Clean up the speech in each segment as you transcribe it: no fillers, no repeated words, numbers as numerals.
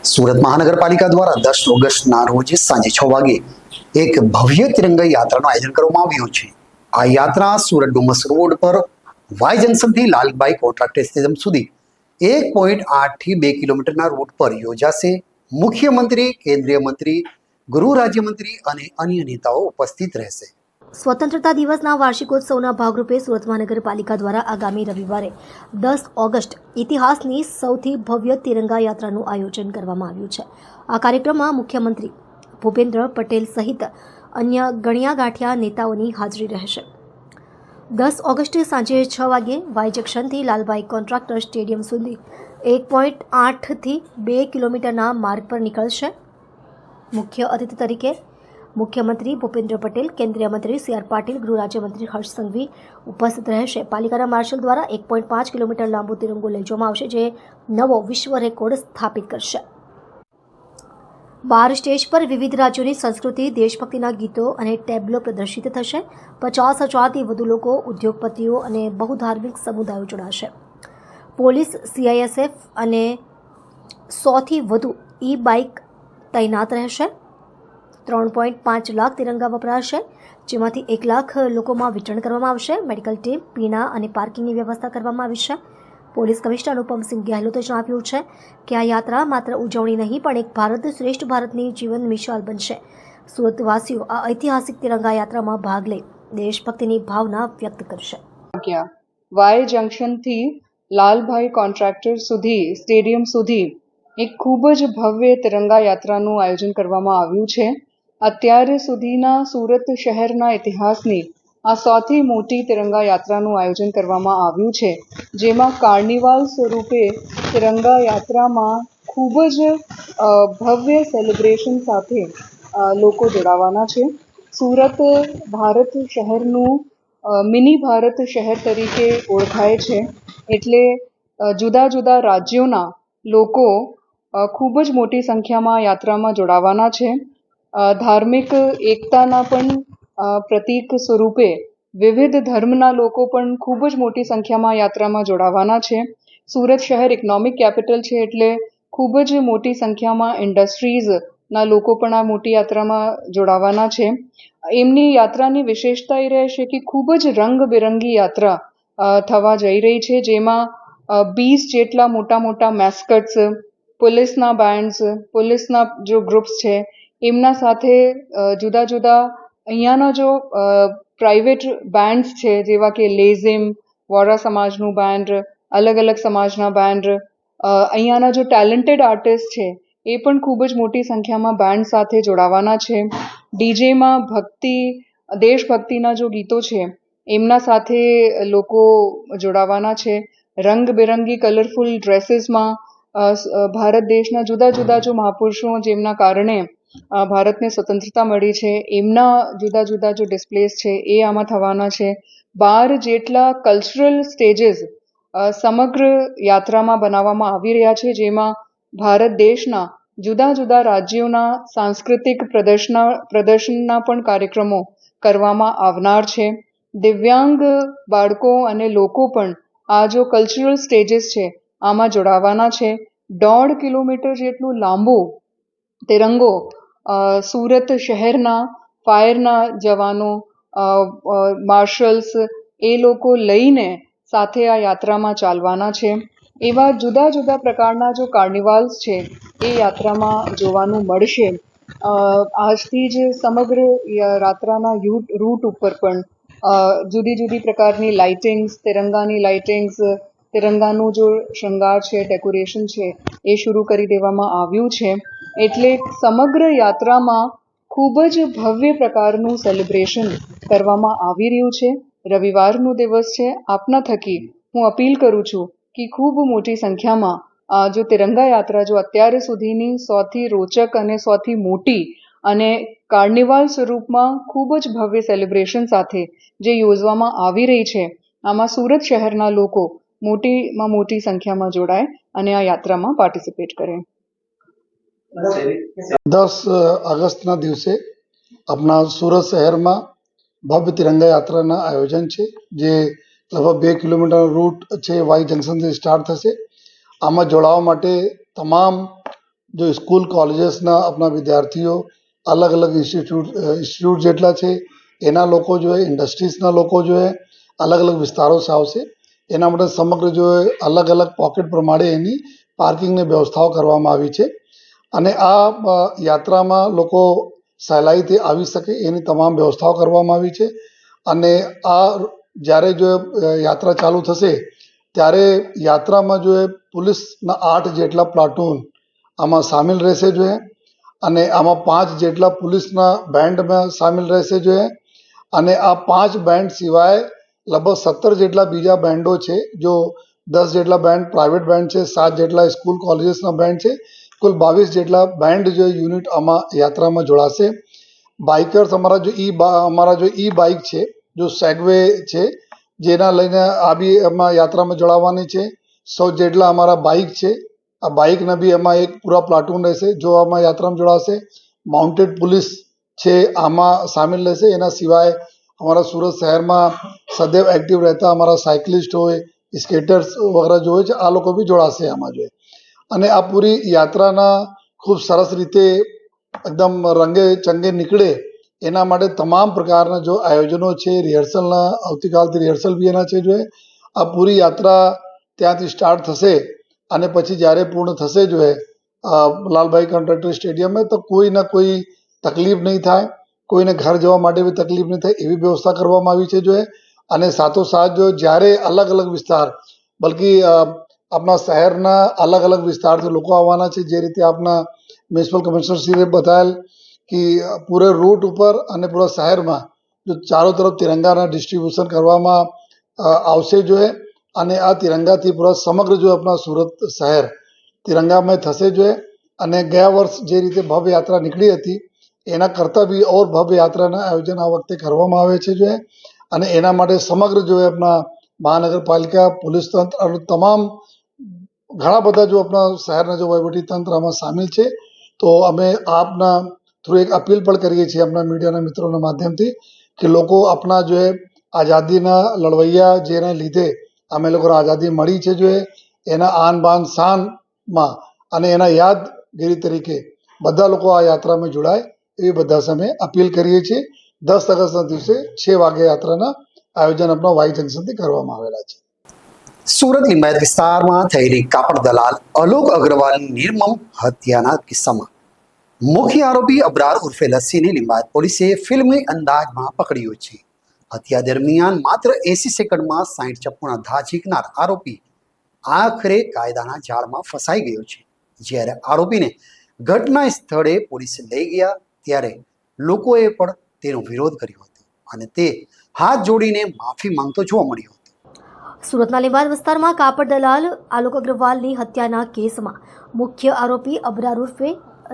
સુરત મહાનગરપાલિકા દ્વારા 10 ઓગસ્ટના રોજ સાંજે 6 વાગે એક ભવ્ય તિરંગા યાત્રાનું આયોજન કરવામાં આવ્યું છે. આ યાત્રા સુરત ડુમસ રોડ પર વાય જંકશનથી લાલભાઈ કોન્ટ્રાક્ટર સ્ટેડિયમ સુધી 1.8 થી 2 કિલોમીટરના રૂટ પર યોજાશે. મુખ્યમંત્રી, કેન્દ્રીય મંત્રી, ગૃહ રાજ્યમંત્રી અને અન્ય નેતાઓ ઉપસ્થિત રહેશે. સ્વતંત્રતા દિવસના વાર્ષિકોત્સવના ભાગરૂપે સુરત મહાનગરપાલિકા દ્વારા આગામી રવિવારે 10 ઓગસ્ટ ઇતિહાસની સૌથી ભવ્ય તિરંગા યાત્રાનું આયોજન કરવામાં આવ્યું છે. આ કાર્યક્રમમાં મુખ્યમંત્રી ભૂપેન્દ્ર પટેલ સહિત અન્ય ગણ્યા ગાંઠ્યા નેતાઓની હાજરી રહેશે. 10 ઓગસ્ટે સાંજે 6 વાગ્યે વાય જંકશનથી લાલભાઈ કોન્ટ્રાક્ટર સ્ટેડિયમ સુધી 1.8 થી 2 કિલોમીટરના માર્ગ પર નીકળશે. મુખ્ય અતિથિ તરીકે મુખ્યમંત્રી ભૂપેન્દ્ર પટેલ, કેન્દ્રીય મંત્રી સી આર પાટીલ, ગૃહ રાજ્યમંત્રી હર્ષ સંઘવી ઉપસ્થિત રહેશે. પાલિકાના માર્શલ દ્વારા 1.5 કિલોમીટર લાંબો તિરંગો લઈ જવામાં આવશે, જે નવો વિશ્વ રેકોર્ડ સ્થાપિત કરશે. બાર સ્ટેજ પર વિવિધ રાજ્યોની સંસ્કૃતિ, દેશભક્તિના ગીતો અને ટેબ્લો પ્રદર્શિત થશે. 50,000થી વધુ લોકો, ઉદ્યોગપતિઓ અને બહુધાર્મિક સમુદાયો જોડાશે. પોલીસ, CISF અને 100થી વધુ બાઇક તૈનાત રહેશે. 3.5 લાખ તિરંગા વપરાશે, જેમાંથી 1 લાખ લોકોમાં વિતરણ કરવામાં આવશે. મેડિકલ ટીમ, પીણા અને પાર્કિંગની વ્યવસ્થા કરવામાં આવી છે. પોલીસ કમિશનર અનુપમસિંહ ગહેલોતે જણાવ્યું છે કે આ યાત્રા માત્ર ઉજવણી નહીં, પણ એક ભારત શ્રેષ્ઠ ભારતની જીવન મિસાલ બનશે. સુરતવાસીઓ આ ઐતિહાસિક તિરંગા યાત્રામાં ભાગ લઈ દેશભક્તિની ભાવના વ્યક્ત કરશે. વાય જંકશનથી લાલભાઈ કોન્ટ્રાક્ટર સુધી સ્ટેડિયમ સુધી એક ખૂબ જ ભવ્ય તિરંગા યાત્રાનું આયોજન કરવામાં આવ્યું છે. અત્યાર સુધીના સુરત શહેરના ઇતિહાસની આ સૌથી મોટી તિરંગા યાત્રાનું આયોજન કરવામાં આવ્યું છે, જેમાં કાર્નિવાલ સ્વરૂપે તિરંગા યાત્રામાં ખૂબ જ ભવ્ય સેલિબ્રેશન સાથે લોકો જોડાવાના છે. સુરત ભારત શહેરનું મિની ભારત શહેર તરીકે ઓળખાય છે, એટલે જુદા જુદા રાજ્યોના લોકો ખૂબ જ મોટી સંખ્યામાં યાત્રામાં જોડાવાના છે. ધાર્મિક એકતાના પણ પ્રતીક સ્વરૂપે વિવિધ ધર્મના લોકો પણ ખૂબ જ મોટી સંખ્યામાં યાત્રામાં જોડાવાના છે. સુરત શહેર ઇકોનોમિક કેપિટલ છે, એટલે ખૂબ જ મોટી સંખ્યામાં ઇન્ડસ્ટ્રીઝના લોકો પણ આ મોટી યાત્રામાં જોડાવાના છે. એમની યાત્રાની વિશેષતા એ રહેશે કે ખૂબ જ રંગબેરંગી યાત્રા થવા જઈ રહી છે, જેમાં 20 જેટલા મોટા મોટા મેસ્કટ્સ, પોલીસના બેન્ડ્સ, પોલીસના જો ગ્રુપ્સ છે, એમના સાથે જુદા જુદા અહીંયાના જો પ્રાઇવેટ બેન્ડ્સ છે, જેવા કે લેઝિમ, વોરા સમાજનું બેન્ડ, અલગ અલગ સમાજના બેન્ડ, અહીંયાના જો ટેલેન્ટેડ આર્ટિસ્ટ છે, એ પણ ખૂબ જ મોટી સંખ્યામાં બેન્ડ સાથે જોડાવાના છે. ડીજેમાં દેશભક્તિના જો ગીતો છે, એમના સાથે લોકો જોડાવાના છે. રંગબેરંગી કલરફુલ ડ્રેસીસમાં ભારત દેશના જુદા જુદા જો મહાપુરુષો, જેમના કારણે ભારતને સ્વતંત્રતા મળી છે, એમના જુદા જુદા જો ડિસ્પ્લેસ છે, એ આમાં થવાના છે. 12 જેટલા કલ્ચરલ સ્ટેજીસ સમગ્ર યાત્રામાં બનાવવામાં આવી રહ્યા છે, જેમાં ભારત દેશના જુદા જુદા રાજ્યોના સાંસ્કૃતિક પ્રદર્શનના પણ કાર્યક્રમો કરવામાં આવનાર છે. દિવ્યાંગ બાળકો અને લોકો પણ આ જો કલ્ચરલ સ્ટેજીસ છે, આમાં જોડાવાના છે. 1.5 કિલોમીટર જેટલું લાંબુ તિરંગો સુરત શહેરના ફાયરના જવાનો, માર્શલ્સ, એ લોકો લઈને સાથે આ યાત્રામાં ચાલવાના છે. એવા જુદા જુદા પ્રકારના જો કાર્નિવાલ્સ છે, એ યાત્રામાં જોવાનું મળશે. આજથી જ સમગ્ર યાત્રાના રૂટ ઉપર પણ જુદી જુદી પ્રકારની લાઇટિંગ્સ, તિરંગાની લાઇટિંગ્સ, તિરંગાનું જો શૃંગાર છે, ડેકોરેશન છે, એ શરૂ કરી દેવામાં આવ્યું છે. એટલે સમગ્ર યાત્રામાં ખૂબ જ ભવ્ય પ્રકારનું સેલિબ્રેશન કરવામાં આવી રહ્યું છે. રવિવારનો દિવસ છે. આપના થકી હું અપીલ કરું છું કે ખૂબ મોટી સંખ્યામાં જો તિરંગા યાત્રા જો અત્યાર સુધીની સૌથી રોચક અને સૌથી મોટી અને કાર્નિવાલ સ્વરૂપમાં ખૂબ જ ભવ્ય સેલિબ્રેશન સાથે જે યોજવામાં આવી રહી છે, આમાં સુરત શહેરના લોકો મોટીમાં મોટી સંખ્યામાં જોડાય અને આ યાત્રામાં પાર્ટિસિપેટ કરે. 10 ઓગસ્ટના દિવસે આપણા સુરત શહેરમાં ભવ્ય તિરંગા યાત્રાના આયોજન છે, જે લગભગ 2 કિલોમીટરનો રૂટ છે, વાય જંકશનથી સ્ટાર્ટ થશે. આમાં જોડાવા માટે તમામ जो स्कूल कॉलेजेसના अपना विद्यार्थियों अलग अलग इंस्टीट्यूट જેટલા છે એના લોકો जो है इंडस्ट्रीઝના લોકો जो है अलग अलग વિસ્તારો से આવશે એના માટે સમગ્ર जो है अलग अलग પોકેટ પ્રમાણે એની પાર્કિંગની વ્યવસ્થાઓ કરવામાં આવી છે અને આ યાત્રામાં લોકો સહેલાઈથી આવી શકે એની તમામ વ્યવસ્થાઓ કરવામાં આવી છે અને આ જ્યારે જો યાત્રા ચાલુ થશે ત્યારે યાત્રામાં જો એ પોલીસના 8 જેટલા પ્લાટૂન આમાં સામેલ રહેશે જો અને આમાં 5 જેટલા પોલીસના બેન્ડમાં સામેલ રહેશે જો અને આ 5 બેન્ડ સિવાય લગભગ 17 જેટલા બીજા બેન્ડો છે જો 10 જેટલા બેન્ડ પ્રાઇવેટ બેન્ડ છે 7 જેટલા સ્કૂલ કોલેજીસના બેન્ડ છે કુલ 22 જેટલા બેન્ડ જો યુનિટ આમાં યાત્રામાં જોડાશે બાઇકર્સ અમારા જો ઈ બાઇક છે જો સેગવે છે જેના લઈને આ બી એમાં યાત્રામાં જોડાવાની છે 100 જેટલા અમારા બાઇક છે આ બાઇકના બી એમાં એક પૂરા પ્લાટૂન રહેશે જો આમાં યાત્રામાં જોડાશે માઉન્ટેડ પોલીસ છે આમાં સામેલ રહેશે એના સિવાય અમારા સુરત શહેરમાં સદૈવ એક્ટિવ રહેતા અમારા સાયકલિસ્ટ હોય સ્કેટર્સ વગેરે જો હોય છે આ લોકો બી જોડાશે આમાં જોઈએ અને આ પૂરી યાત્રાના ખૂબ સરસ રીતે એકદમ રંગે ચંગે નીકળે એના માટે તમામ પ્રકારના જો આયોજનો છે રિહર્સલના આવતીકાલથી રિહર્સલ બી એના છે જો આ પૂરી યાત્રા ત્યાંથી સ્ટાર્ટ થશે અને પછી જ્યારે પૂર્ણ થશે જો લાલભાઈ કોન્ટ્રાક્ટર સ્ટેડિયમમાં તો કોઈના કોઈ તકલીફ નહીં થાય કોઈને ઘર જવા માટે બી તકલીફ નહીં થાય એવી વ્યવસ્થા કરવામાં આવી છે જો અને સાથોસાથ જો જ્યારે અલગ અલગ વિસ્તાર બલકી આપણા શહેરના અલગ અલગ વિસ્તારથી લોકો આવવાના છે જે રીતે આપના મ્યુનિસિપલ કમિશનરશ્રીએ બતાવેલ કે પૂરે રૂટ ઉપર અને પૂરા શહેરમાં જો ચારો તરફ તિરંગાના ડિસ્ટ્રીબ્યુશન કરવામાં આવશે જો અને આ તિરંગાથી પૂરા સમગ્ર જો આપણા સુરત શહેર તિરંગામય થશે જો અને ગયા વર્ષ જે રીતે ભવ્ય યાત્રા નીકળી હતી એના કરતાં બી ઓર ભવ્ય યાત્રાના આયોજન આ વખતે કરવામાં આવે છે જો અને એના માટે સમગ્ર જો આપણા મહાનગરપાલિકા પોલીસ તંત્ર અને તમામ ઘણા બધા જો આપણા શહેરના જો વહીવટી તંત્ર આમાં સામેલ છે તો અમે આપના થ્રુ એક અપીલ પણ કરીએ છીએ આપણા મીડિયાના મિત્રોના માધ્યમથી કે લોકો આપણા જો આઝાદીના લડવૈયા જેના લીધે અમે લોકોને આઝાદી મળી છે જો એના આન બાન શાનમાં અને એના યાદગીરી તરીકે બધા લોકો આ યાત્રામાં જોડાય એવી બધા સામે અપીલ કરીએ છીએ 10 ઓગસ્ટના દિવસે 6 વાગે યાત્રાના આયોજન આપણા વાઈ જંકશનથી કરવામાં આવેલા છે સુરત લિંબાયત વિસ્તારમાં થયેલી કાપડ દલાલ અલોક અગ્રવાલની નિર્મમ હત્યાના કિસ્સામાં મુખ્ય આરોપી અબરાર ઉર્ફે લસ્સીને લિંબાયત પોલીસે ફિલ્મી અંદાજમાં પકડ્યો છે હત્યા દરમિયાન માત્ર 80 સેકન્ડમાં 60 ચપ્પુના ઘા ઝીંકનાર આરોપી આખરે કાયદાના જાળમાં ફસાઈ ગયો છે જ્યારે આરોપીને ઘટના સ્થળે પોલીસે લઈ ગયા ત્યારે લોકોએ પણ તેનો વિરોધ કર્યો હતો અને તે હાથ જોડીને માફી માંગતો જોવા મળ્યો હતો સુરતના લીંબાયત વિસ્તારમાં કાપડ દલાલ આલોક અગ્રવાલની હત્યાના કેસમાં મુખ્ય આરોપી અબરાર ઉર્ફે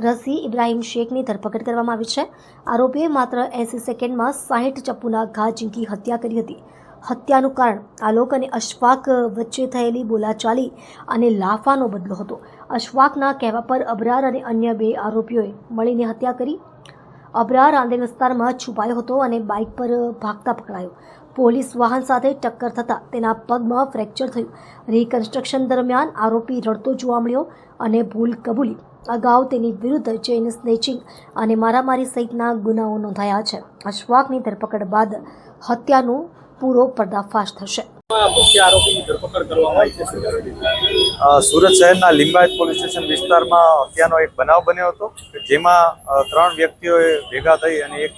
રસી ઇબ્રાહિમ શેખની ધરપકડ કરવામાં આવી છે આરોપીએ માત્ર 80 સેકન્ડમાં 60 ચપ્પુના ઘા ઝીંકી હત્યા કરી હતી હત્યાનું કારણ આલોક અને અશફાક વચ્ચે થયેલી બોલાચાલી અને લાફાનો બદલો હતો અશફાકના કહેવા પર અબરાર અને અન્ય 2 આરોપીઓએ મળીને હત્યા કરી અબરાર આંદેર વિસ્તારમાં છુપાયો હતો અને બાઇક પર ભાગતા પકડાયો પોલીસ વાહન સાથે ટક્કર થતાં તેના પગમાં ફ્રેક્ચર થયું રિકન્સ્ટ્રક્શન દરમિયાન આરોપી રડતો જોવા મળ્યો અને ભૂલ કબૂલી અગાઉ તેની વિરુદ્ધ ચેઇન સ્નેચિંગ અને મારામારી સહિતના ગુનાઓ નોંધાયા છે અશફાકની ધરપકડ બાદ હત્યાનો પૂરો પર્દાફાશ થશે મુખ્ય આરોપીની ધરપકડ કરવામાં આવી છે સુરત શહેરના લિંબાયત પોલીસ સ્ટેશન વિસ્તારમાં હત્યાનો એક બનાવ બન્યો હતો જેમાં 3 વ્યક્તિઓએ ભેગા થઈ અને એક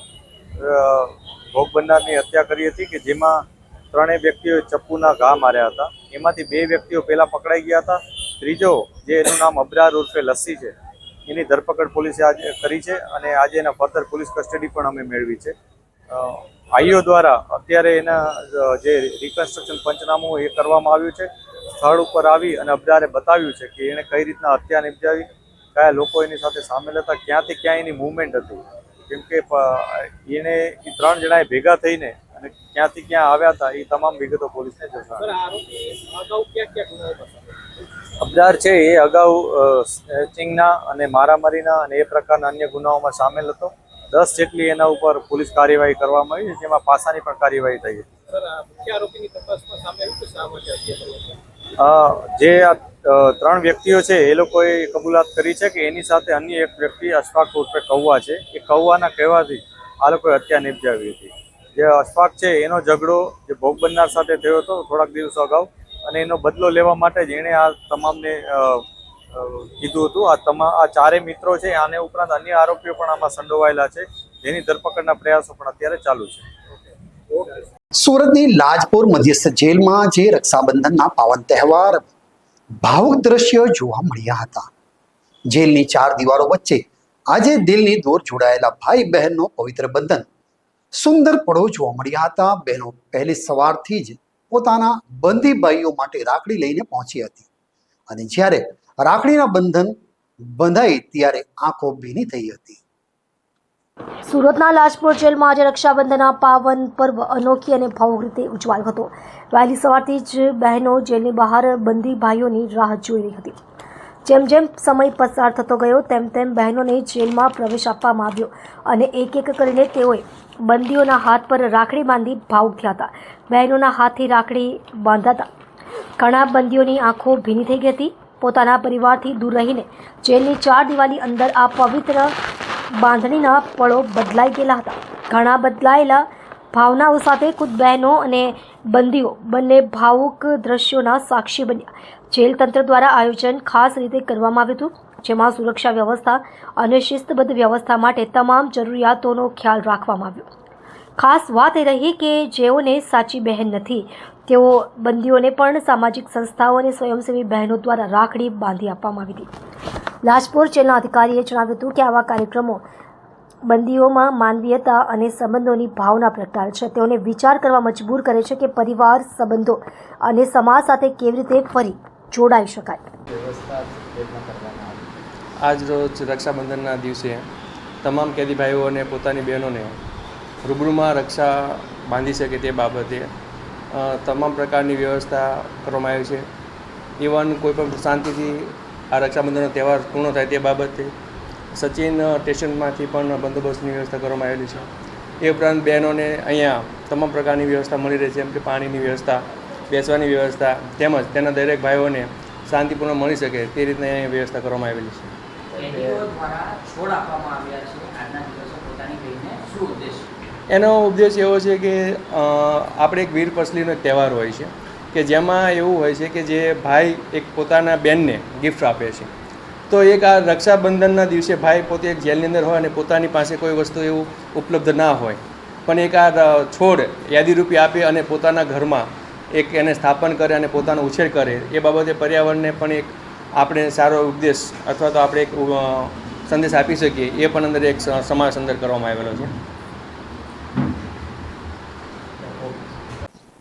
ભોગ બનનારની હત્યા કરી હતી કે જેમાં 3 વ્યક્તિઓએ ચપ્પુના ઘા માર્યા હતા એમાંથી 2 વ્યક્તિઓ પહેલાં પકડાઈ ગયા હતા ત્રીજો જે એનું નામ અબરાર ઉર્ફે લસ્સી છે એની ધરપકડ પોલીસે આજે કરી છે અને આજે એના ફર્ધર પોલીસ કસ્ટડી પણ અમે મેળવી છે આઈઓ દ્વારા અત્યારે એના જે રિકન્સ્ટ્રક્શન પંચનામું એ કરવામાં આવ્યું છે સ્થળ ઉપર આવી અને અબરારે બતાવ્યું છે કે એણે કઈ રીતના હત્યા નિપજાવી કયા લોકો એની સાથે સામેલ હતા ક્યાંથી ક્યાં એની મૂવમેન્ટ હતી કેમ કે એને એ 3 જણાએ ભેગા થઈને અને ક્યાંથી ક્યાં આવ્યા હતા એ તમામ વિગતો પોલીસને અબરાર છે એ અગાઉ સ્નેચિંગના અને મારામારીના અને એ પ્રકારના અન્ય ગુનાઓમાં સામેલ હતો 10 જેટલી એના ઉપર પોલીસ કાર્યવાહી કરવામાં આવી છે જેમાં પાસાની પણ કાર્યવાહી થઈ હતી જે ત્રણ વ્યક્તિઓ છે એ લોકોએ કબૂલાત કરી છે કે એની સાથે અન્ય એક વ્યક્તિ અશફાક ઉર્ફે કૌવા છે, એ કૌવાના કહેવાથી આ લોકોએ હત્યા નિપજાવી હતી. જે અશફાક છે એનો ઝઘડો જે ભોગ બનનાર સાથે થયો હતો થોડાક દિવસો અગાઉ, અને એનો બદલો લેવા માટે જ એણે આ તમામને કીધું હતું. આ ચારેય મિત્રો છે, આને ઉપરાંત અન્ય આરોપીઓ પણ આમાં સંડોવાયેલા છે, જેની ધરપકડના પ્રયાસો પણ અત્યારે ચાલુ છે. સુરતની લાજપોર મધ્યસ્થ જેલમાં જે રક્ષાબંધનના પાવન તહેવાર ભાવુક દ્રશ્યો જોવા મળ્યા હતા. જેલની ચાર દિવારો વચ્ચે આજે દિલની દોર જોડાયેલા ભાઈ બહેનનો પવિત્ર બંધન સુંદર પળો જોવા મળ્યા હતા. બહેનો પહેલી સવારથી જ પોતાના બંદી ભાઈઓ માટે રાખડી લઈને પહોંચી હતી, અને જ્યારે રાખડીના બંધન બંધાઈ ત્યારે આંખો ભીની થઈ હતી. સુરતના લાજપોર જેલમાં આજે રક્ષાબંધનના પાવન પર્વ અનોખી અને ભાવુક રીતે ઉજવાયો હતો. વહેલી સવારથી જ બહેનો જેલની બહાર બંદી ભાઈઓની રાહ જોઈ રહી હતી. જેમ જેમ સમય પસાર થતો ગયો તેમ તેમ બહેનોને જેલમાં પ્રવેશ આપવામાં આવ્યો, અને એક એક કરીને તેઓએ બંદીઓના હાથ પર રાખડી બાંધી ભાવુક થયા હતા. બહેનોના હાથથી રાખડી બાંધાતા ઘણા બંદીઓની આંખો ભીની થઈ ગઈ હતી. પોતાના પરિવારથી દૂર રહીને જેલની ચાર દિવાલી અંદર આ પવિત્ર બાંધણીના પળો બદલાઈ ગયેલા હતા. ઘણા બદલાયેલા ભાવનાઓ સાથે ખુદ બહેનો અને બંદીઓ બંને ભાવુક દ્રશ્યોના સાક્ષી બન્યા. જેલ તંત્ર દ્વારા આયોજન ખાસ રીતે કરવામાં આવ્યું હતું, જેમાં સુરક્ષા વ્યવસ્થા અને શિસ્તબદ્ધ વ્યવસ્થા માટે તમામ જરૂરિયાતોનો ખ્યાલ રાખવામાં આવ્યો. ખાસ વાત એ રહી કે જેઓને સાચી બહેન નથી તેઓ બંદીઓને પણ સામાજિક સંસ્થાઓ અને સ્વયંસેવી બહેનો દ્વારા રાખડી બાંધી આપવામાં આવી હતી. લાજપોર જેલના અધિકારીએ જણાવ્યું હતું કે આવા કાર્યક્રમો બંદીઓમાં માનવીયતા અને સંબંધોની ભાવના પ્રગટાડે છે. તેઓને વિચાર કરવા મજબૂર કરે છે કે પરિવાર, સંબંધો અને સમાજ સાથે કેવી રીતે ફરી જોડાઈ શકાય. આજ રોજ રક્ષાબંધનના દિવસે તમામ કેદી ભાઈઓને પોતાની બહેનોને રૂબરૂમાં રક્ષા બાંધી શકે તે બાબતે તમામ પ્રકારની વ્યવસ્થા કરવામાં આવી છે. ઇવન કોઈપણ શાંતિથી આ રક્ષાબંધનનો તહેવાર પૂર્ણ થાય તે બાબતે સચિન સ્ટેશનમાંથી પણ બંદોબસ્તની વ્યવસ્થા કરવામાં આવેલી છે. એ ઉપરાંત બહેનોને અહીંયા તમામ પ્રકારની વ્યવસ્થા મળી રહી છે, જેમ કે પાણીની વ્યવસ્થા, બેસવાની વ્યવસ્થા, તેમજ તેના દરેક ભાઈઓને શાંતિપૂર્ણ મળી શકે તે રીતની અહીંયા વ્યવસ્થા કરવામાં આવેલી છે. એનો ઉદ્દેશ એવો છે કે આપણે એક વીર પસલીનો એક તહેવાર હોય છે કે જેમાં એવું હોય છે કે જે ભાઈ એક પોતાના બહેનને ગિફ્ટ આપે છે. તો એક આ રક્ષાબંધનના દિવસે ભાઈ પોતે એક જેલની અંદર હોય અને પોતાની પાસે કોઈ વસ્તુ એવું ઉપલબ્ધ ના હોય, પણ એક આ છોડ યાદીરૂપી આપે અને પોતાના ઘરમાં એક એને સ્થાપન કરે અને પોતાનો ઉછેર કરે, એ બાબતે પર્યાવરણને પણ એક આપણે સારો ઉપદેશ અથવા તો આપણે એક સંદેશ આપી શકીએ એ પણ અંદર એક સમાવેશ અંદર કરવામાં આવેલો છે.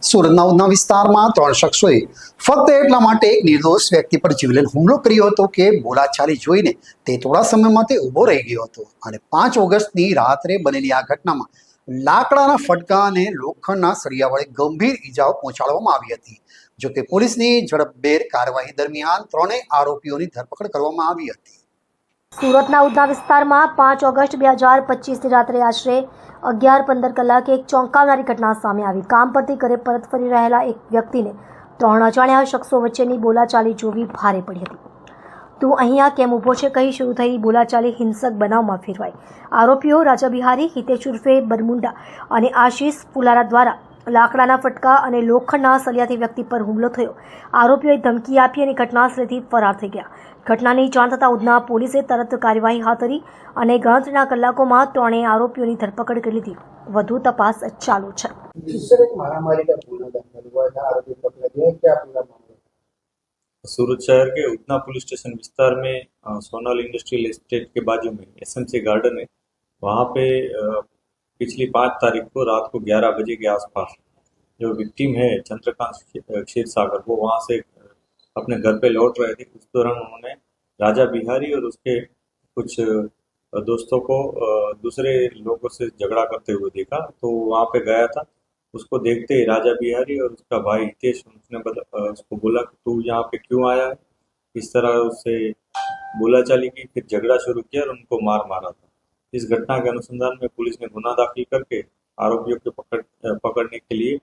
સુરતના ઉધના વિસ્તારમાં 3 શખ્સોએ ફક્ત એટલા માટે એક નિર્દોષ વ્યક્તિ પર જીવલેણ હુમલો કર્યો હતો કે બોલાચાલી જોઈને તે થોડા સમયમાં તે ઊભો રહી ગયો હતો, અને 5 ઓગસ્ટની રાત્રે બનેલી આ ઘટનામાં લાકડાના ફટકા અને લોખંડના સળિયા વડે ગંભીર ઈજાઓ પહોંચાડવામાં આવી હતી. જોકે પોલીસની ઝડપભેર કાર્યવાહી દરમિયાન 3 આરોપીઓની ધરપકડ કરવામાં આવી હતી. સુરતના ઉધના વિસ્તારમાં 5 ઓગસ્ટ 2025ની રાત્રે આશરે 11:15 કલાકે એક ચોંકાવનારી ઘટના સામે આવી. કામ પરથી ઘરે પરત ફરી રહેલા એક વ્યક્તિને 3 અજાણ્યા શખ્સો વચ્ચેની બોલાચાલી જોવી ભારે પડી હતી. તું અહીંયા કેમ ઊભો છે કહી શરૂ થયેલી બોલાચાલી હિંસક બનાવમાં ફેરવાઈ. આરોપીઓ રાજા બિહારી, હિતેશ ઉર્ફે બરમુંડા અને આશીષ પુલારા દ્વારા લાકડાના ફટકા અને લોખંડના સળિયાથી વ્યક્તિ પર હુમલો થયો. આરોપીઓએ ધમકી આપી અને ઘટનાસ્થળેથી ફરાર થઈ ગયા. ઘટનાની જાણ થતાં ઉધના પોલીસે તરત કાર્યવાહી હાથ ધરી અને ગણતરીના કલાકોમાં 3 આરોપીઓની ધરપકડ કરી લીધી. વધુ તપાસ ચાલુ છે. सूरत शहर के उधना पुलिस स्टेशन विस्तार में सोनाल इंडस्ट्रियल एस्टेट के बाजू में एसएमसी गार्डन है, वहाँ पे पिछली 5 तारीख को रात को 11 बजे के आसपास जो विक्टिम है चंद्रकांत क्षीरसागर, वो वहाँ से अपने घर पे लौट रहे थे. उस दौरान उन्होंने राजा बिहारी और उसके कुछ दोस्तों को दूसरे लोगों से झगड़ा करते हुए देखा, तो वहाँ पे गया था. उसको देखते ही राजा बिहारी और उसका भाई हितेश उसने उसको बोला कि तू यहाँ पे क्यों आया है. इस तरह उससे बोलाचाली की, फिर झगड़ा शुरू किया और उनको मारा था. इस घटना के अनुसंधान में पुलिस ने गुना दाखिल करके आरोपियों को पकड़ने के लिए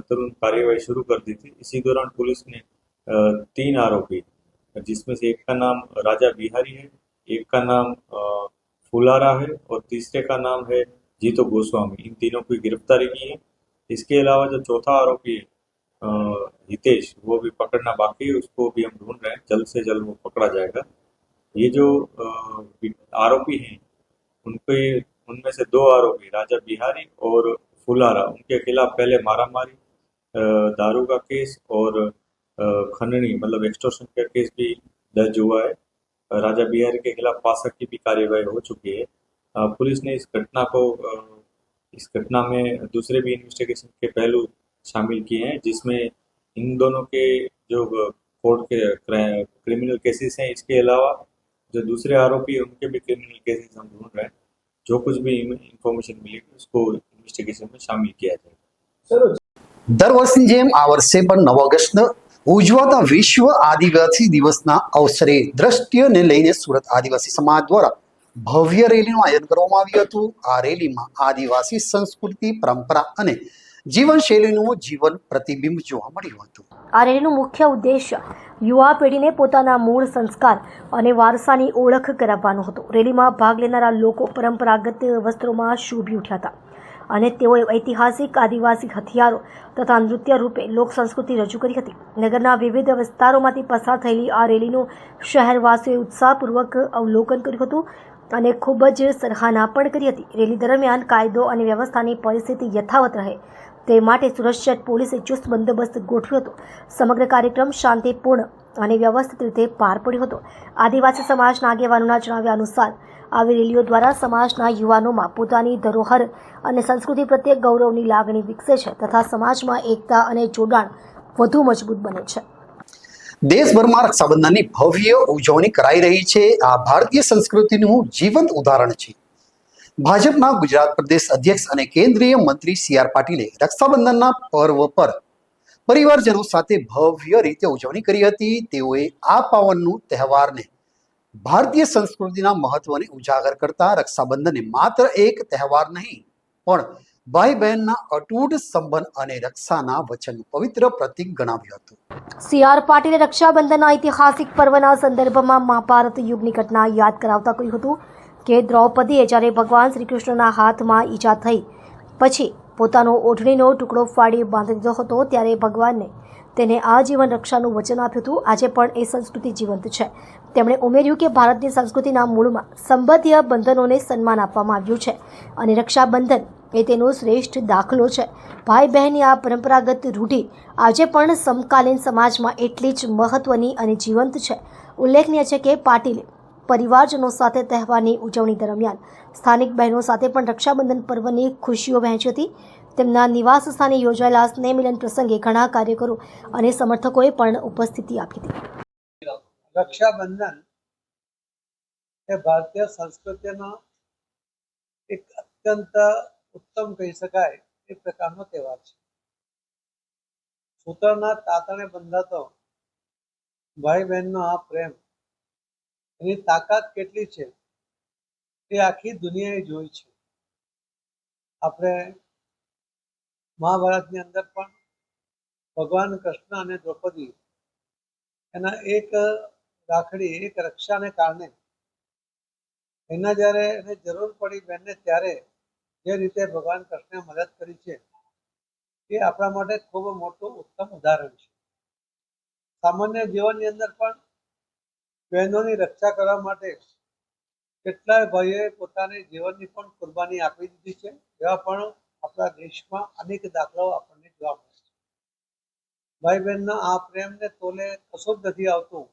तुरंत कार्यवाही शुरू कर दी थी. इसी दौरान पुलिस ने तीन आरोपी, जिसमें से एक का नाम राजा बिहारी है, एक का नाम फुलारा है और तीसरे का नाम है जीतो गोस्वामी। इन तीनों की गिरफ्तारी की है। इसके अलावा जो चौथा आरोपी है हितेश, वो भी पकड़ना बाकी है, उसको भी हम ढूंढ रहे हैं, जल्द से जल्द वो पकड़ा जाएगा। ये जो आरोपी हैं उनके उनमें से दो आरोपी राजा बिहारी और फुलारा, उनके खिलाफ पहले मारामारी, दारू का केस और खंडनी मतलब एक्सटॉर्शन का केस भी दर्ज हुआ है। राजा बिहारी के खिलाफ फांसा की भी कार्यवाही हो चुकी है। पुलिस ने इस घटना में दूसरे भी इन्वेस्टिगेशन के पहलू शामिल किए हैं, जिसमें इन दोनों के जो कोर्ट के क्रिमिनल केसेस हैं, इसके अलावा जो दूसरे आरोपी हैं उनके भी क्रिमिनल केसेस हम ढूंढ रहे हैं। जो कुछ भी ઇન્ફોર્મેશન मिलेगी उसको ઇન્વેસ્ટિગેશન में શામિલ किया जाएगा। દર વર્ષની જેમ આ વર્ષે પણ 9 ઓગસ્ટ ઉજવાતા વિશ્વ આદિવાસી દિવસના અવસરે દ્રષ્ટિને લઈને સુરત આદિવાસી સમાજ દ્વારા ભવ્ય રેલીનું આયોજન કરવામાં આવ્યું હતું. આ રેલીમાં આદિવાસી સંસ્કૃતિ, પરંપરા અને જીવનશૈલીનું જીવન પ્રતિબિંબ જોવા મળ્યું હતું. આ રેલીનું મુખ્ય ઉદ્દેશ્ય યુવા પેઢીને પોતાના મૂળ સંસ્કાર અને વારસાની ઓળખ કરાવવાનો હતો. રેલીમાં ભાગ લેનારા લોકો પરંપરાગત વસ્ત્રોમાં શોભી ઉઠ્યા હતા અને તેઓએ ઐતિહાસિક આદિવાસી હથિયારો તથા નૃત્ય રૂપે લોક સંસ્કૃતિ રજૂ કરી હતી. નગરના વિવિધ વિસ્તારોમાંથી પસાર થયેલી આ રેલીનું શહેરવાસીઓએ ઉત્સાહપૂર્વક અવલોકન કર્યું હતું અને ખૂબ જ સરાહના પણ કરી હતી. રેલી દરમિયાન કાયદો અને વ્યવસ્થાની પરિસ્થિતિ યથાવત રહે તે માટે સુરત શહેર પોલીસે ચુસ્ત બંદોબસ્ત ગોઠવ્યો હતો. સમગ્ર કાર્યક્રમ શાંતિપૂર્ણ અને વ્યવસ્થિત રીતે પાર પડ્યો હતો. આદિવાસી સમાજના આગેવાનોના જણાવ્યા અનુસાર આવી રેલીઓ દ્વારા સમાજના યુવાનોમાં પોતાની ધરોહર અને સંસ્કૃતિ પ્રત્યે ગૌરવની લાગણી વિકસે છે તથા સમાજમાં એકતા અને જોડાણ વધુ મજબૂત બને છે. દેશભરમાં રક્ષાબંધનની ભવ્ય ઉજવણી કરાઈ રહી છે. આ ભારતીય સંસ્કૃતિનું જીવંત ઉદાહરણ છે. ભાજપના ગુજરાત પ્રદેશ અધ્યક્ષ અને કેન્દ્રીય મંત્રી સી.આર. પાટીલે રક્ષાબંધનના પર્વ પર પરિવારજનો સાથે ભવ્ય રીતે ઉજવણી કરી હતી. તેઓએ આ પાવનનું તહેવારને ભારતીય સંસ્કૃતિના મહત્વને ઉજાગર કરતા રક્ષાબંધનને માત્ર એક તહેવાર નહીં પણ ભાઈ બહેનના અતૂટ સંબંધ અને રક્ષાના વચનનું પવિત્ર પ્રતીક ગણાવ્યું હતું. સી.આર. પાટીલે રક્ષાબંધનના ઐતિહાસિક પર્વના સંદર્ભમાં મહાભારત યુગની ઘટના યાદ કરાવતા કહ્યું હતું કે દ્રૌપદીએ જ્યારે ભગવાન શ્રી કૃષ્ણના હાથમાં ઈજા થઈ પછી પોતાનો ઓઢણીનો ટુકડો ફાડી બાંધી દીધો હતો ત્યારે ભગવાનને તેને આજીવન રક્ષાનું વચન આપ્યું હતું. આજે પણ એ સંસ્કૃતિ જીવંત છે. તેમણે ઉમેર્યું કે ભારતની સંસ્કૃતિના મૂળમાં સંબંધીય બંધનોને સન્માન આપવામાં આવ્યું છે અને રક્ષાબંધન એ તેનો શ્રેષ્ઠ દાખલો છે. ભાઈ બહેનની આ પરંપરાગત રૂઢિ આજે પણ સમકાલીન સમાજમાં એટલી જ મહત્વની અને જીવંત છે. ઉલ્લેખનીય છે કે પાટીલે પરિવારજનો સાથે તહેવારની ઉજવણી દરમિયાન સ્થાનિક બહેનો સાથે પણ રક્ષાબંધન પર્વની ખુશીઓ વહેંચી હતી. તેમના નિવાસ સ્થાને યોજાયેલા સ્નેહ મિલન પ્રસંગે ઘણા કાર્યકરો અને સમર્થકોએ પણ ઉપસ્થિતિ આપી હતી. રક્ષાબંધન એ ભારતીય સંસ્કૃતિનો એક અત્યંત ઉત્તમ કહી શકાય એ પ્રકારનો તહેવાર છે. સૂતરના તાતણે બંધાતો ભાઈ બહેનનો આ પ્રેમ, એની તાકાત કેટલી છે એ આખી દુનિયાએ જોઈ છે. આપણે મહાભારતની અંદર પણ ભગવાન કૃષ્ણ અને દ્રૌપદી એના એક રાખડી, એક રક્ષાને કારણે એના જ્યારે એને જરૂર પડી બહેનને ત્યારે જે રીતે ભગવાન કૃષ્ણે મદદ કરી છે એ આપણા માટે ખૂબ મોટું ઉત્તમ ઉદાહરણ છે. સામાન્ય જીવનની અંદર પણ બહેનોની રક્ષા કરવા માટે કેટલાય ભાઈઓએ પોતાની જીવનની પણ કુરબાની આપી દીધી છે. એવા પણ આપણા દેશમાં અનેક દાખલાઓ આપણને જોવા મળે છે. ભાઈ બહેનના આ પ્રેમને તોલે કશું જ નથી આવતું,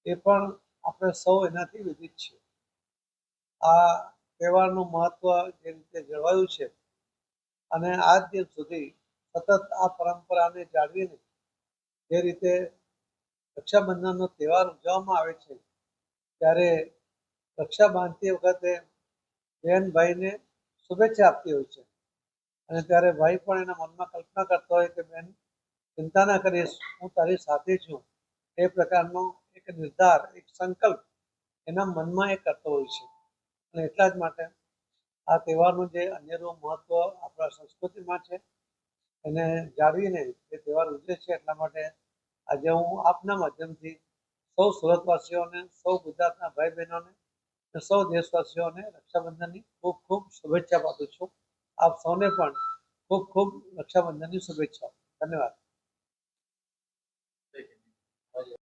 એ પણ આપણે સૌ એનાથી વિદિત છે. આ તહેવારનું મહત્વ જે રીતે જળવાયું છે અને આજ દિન સુધી સતત આ પરંપરાને જાળવીને જે રીતે રક્ષાબંધનનો તહેવાર ઉજવવામાં આવે છે ત્યારે રક્ષા બાંધતી વખતે બહેન ભાઈને શુભેચ્છા આપતી હોય છે અને ત્યારે ભાઈ પણ એના મનમાં કલ્પના કરતો હોય કે બેન ચિંતા ના કરીશ, હું તારી સાથે છું. એ પ્રકારનો એક નિર્ધાર, એક સંકલ્પ એના મનમાં એ કરતો હોય છે અને એટલા જ માટે આ તહેવારનું જે અનેરું મહત્વ આપણા સંસ્કૃતિમાં છે એને જાળવીને એ તહેવાર ઉજવે છે. એટલા માટે આજે હું આપના માધ્યમથી સૌ સુરતવાસીઓને, સૌ ગુજરાતના ભાઈ બહેનોને અને સૌ દેશવાસીઓને રક્ષાબંધનની ખૂબ ખૂબ શુભેચ્છા પાઠવું છું. આપ સૌને પણ ખૂબ ખૂબ રક્ષાબંધનની શુભેચ્છાઓ. ધન્યવાદ.